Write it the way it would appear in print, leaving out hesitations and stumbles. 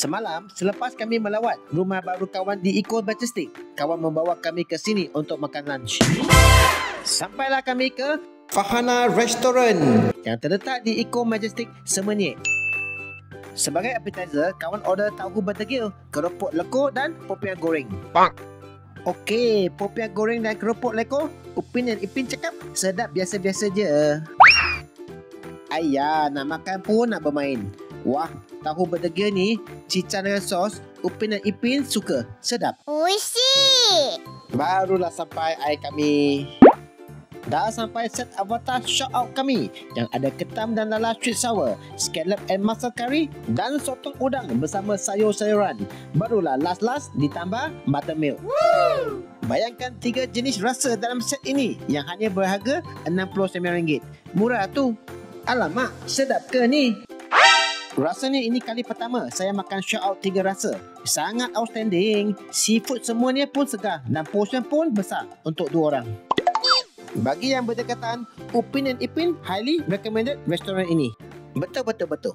Semalam, selepas kami melawat rumah baru kawan di Eco Majestic, kawan membawa kami ke sini untuk makan lunch. Sampailah kami ke Fahana Restaurant yang terletak di Eco Majestic Semenyih. Sebagai appetizer, kawan order tahu bertegil, keropok lekor dan popiah goreng. Okey, popiah goreng dan keropok lekor, Upin dan Ipin cakap sedap biasa-biasa je. Ayah, nak makan pun nak bermain. Wah, tahu bertegil ni, cicah dengan sos, Upin dan Ipin suka. Sedap. Oishi! Barulah sampai air kami. Dah sampai set avatar shout out kami yang ada ketam dan lala sweet sour, scallop and mussel curry dan sotong udang bersama sayur-sayuran. Barulah last ditambah buttermilk. Bayangkan 3 jenis rasa dalam set ini yang hanya berharga RM69. Murah tu. Alamak, sedap ke ni? Rasanya ini kali pertama saya makan shout out 3 rasa. Sangat outstanding. Seafood semuanya pun segar dan portion pun besar untuk 2 orang. Bagi yang berdekatan, Upin dan Ipin highly recommended restoran ini. Betul.